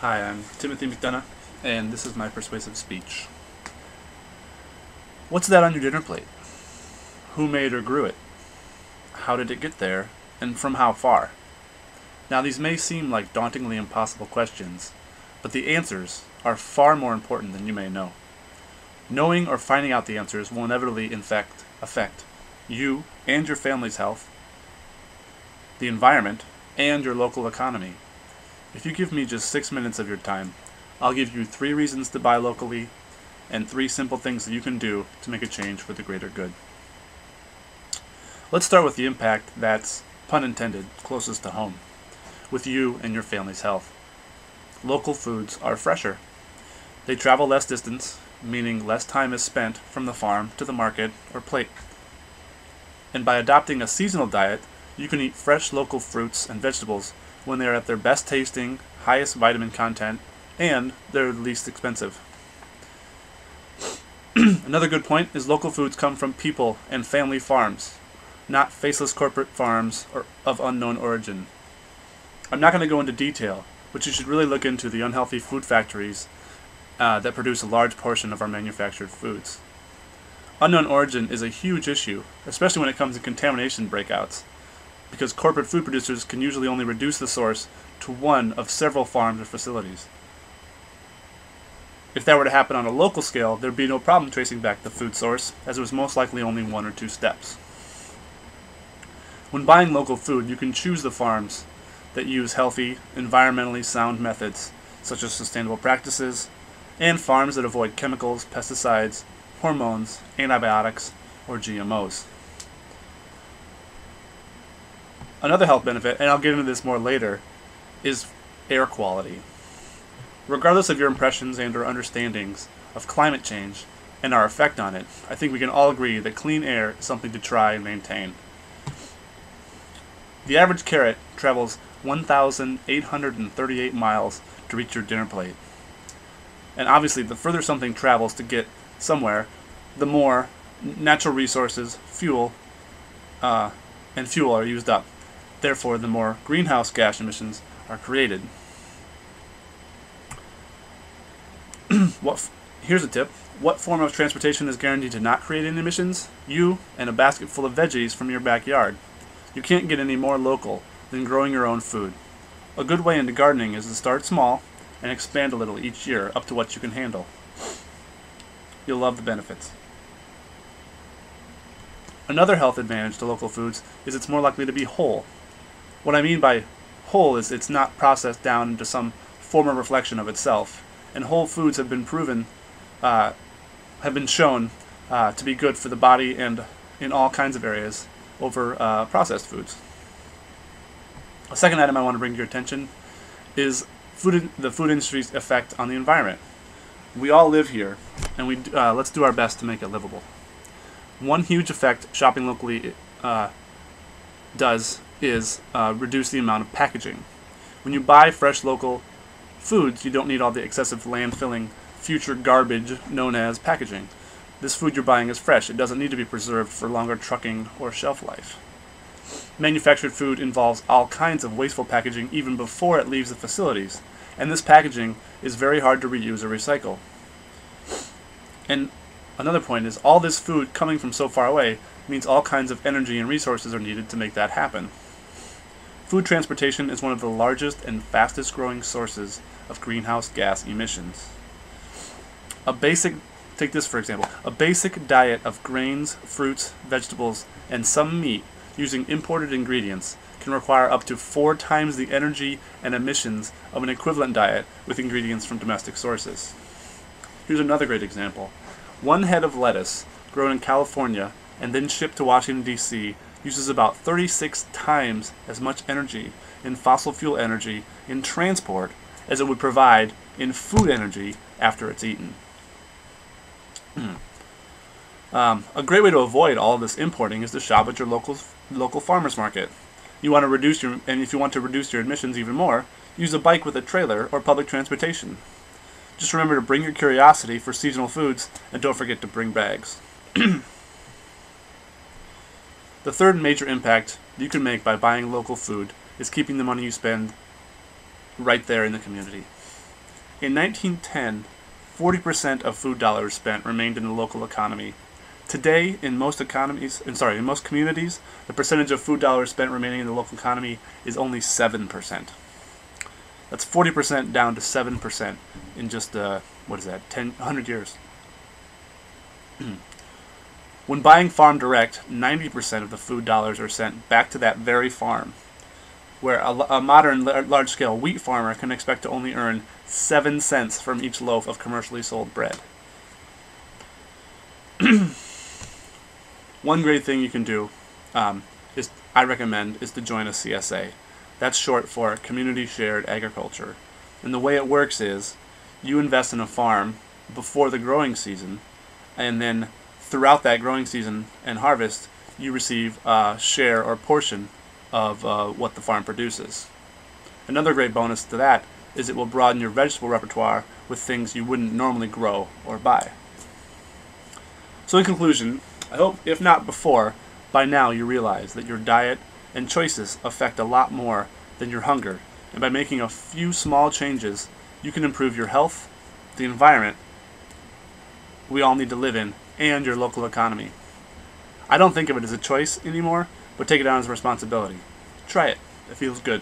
Hi, I'm Timothy McDonough, and this is my persuasive speech. What's that on your dinner plate? Who made or grew it? How did it get there, and from how far? Now, these may seem like dauntingly impossible questions, but the answers are far more important than you may know. Knowing or finding out the answers will inevitably affect you and your family's health, the environment, and your local economy. If you give me just 6 minutes of your time, I'll give you 3 reasons to buy locally and 3 simple things that you can do to make a change for the greater good. Let's start with the impact that's, pun intended, closest to home, with you and your family's health. Local foods are fresher. They travel less distance, meaning less time is spent from the farm to the market or plate. And by adopting a seasonal diet, you can eat fresh local fruits and vegetables when they are at their best tasting, highest vitamin content, and they're least expensive. Another good point is local foods come from people and family farms, not faceless corporate farms of unknown origin. I'm not going to go into detail, but you should really look into the unhealthy food factories that produce a large portion of our manufactured foods. Unknown origin is a huge issue, especially when it comes to contamination breakouts, because corporate food producers can usually only reduce the source to one of several farms or facilities. If that were to happen on a local scale, there'd be no problem tracing back the food source, as it was most likely only 1 or 2 steps. When buying local food, you can choose the farms that use healthy, environmentally sound methods, such as sustainable practices, and farms that avoid chemicals, pesticides, hormones, antibiotics, or GMOs. Another health benefit, and I'll get into this more later, is air quality. Regardless of your impressions and or understandings of climate change and our effect on it, I think we can all agree that clean air is something to try and maintain. The average carrot travels 1,838 miles to reach your dinner plate. And obviously, the further something travels to get somewhere, the more natural resources, fuel are used up. Therefore, the more greenhouse gas emissions are created. Here's a tip. What form of transportation is guaranteed to not create any emissions? You and a basket full of veggies from your backyard. You can't get any more local than growing your own food. A good way into gardening is to start small and expand a little each year up to what you can handle. You'll love the benefits. Another health advantage to local foods is it's more likely to be whole. What I mean by whole is it's not processed down into some form or reflection of itself, and whole foods have been shown to be good for the body and in all kinds of areas over processed foods. A second item I want to bring to your attention is the food industry's effect on the environment. We all live here, and let's do our best to make it livable. One huge effect shopping locally does is reduce the amount of packaging. When you buy fresh local foods, you don't need all the excessive landfilling future garbage known as packaging. This food you're buying is fresh. It doesn't need to be preserved for longer trucking or shelf life. Manufactured food involves all kinds of wasteful packaging even before it leaves the facilities, and this packaging is very hard to reuse or recycle. And another point is all this food coming from so far away means all kinds of energy and resources are needed to make that happen. Food transportation is one of the largest and fastest growing sources of greenhouse gas emissions. Take this for example, a basic diet of grains, fruits, vegetables, and some meat using imported ingredients can require up to 4 times the energy and emissions of an equivalent diet with ingredients from domestic sources. Here's another great example. 1 head of lettuce grown in California and then shipped to Washington, D.C. uses about 36 times as much energy in fossil fuel energy in transport as it would provide in food energy after it's eaten. A great way to avoid all of this importing is to shop at your local farmers market. If you want to reduce your emissions even more, use a bike with a trailer or public transportation. Just remember to bring your curiosity for seasonal foods, and don't forget to bring bags. The third major impact you can make by buying local food is keeping the money you spend right there in the community. In 1910, 40% of food dollars spent remained in the local economy. Today, in most communities, the percentage of food dollars spent remaining in the local economy is only 7%. That's 40% down to 7% in just, 100 years. When buying farm direct, 90% of the food dollars are sent back to that very farm, where a modern large-scale wheat farmer can expect to only earn 7 cents from each loaf of commercially sold bread. One great thing you can do, I recommend, is to join a CSA. That's short for Community Shared Agriculture. And the way it works is, you invest in a farm before the growing season, and then throughout that growing season and harvest, you receive a share or portion of what the farm produces. Another great bonus to that is it will broaden your vegetable repertoire with things you wouldn't normally grow or buy. So in conclusion, I hope, if not before, by now you realize that your diet and choices affect a lot more than your hunger, and by making a few small changes, you can improve your health, the environment we all need to live in, and your local economy. I don't think of it as a choice anymore, but take it on as a responsibility. Try it. It feels good.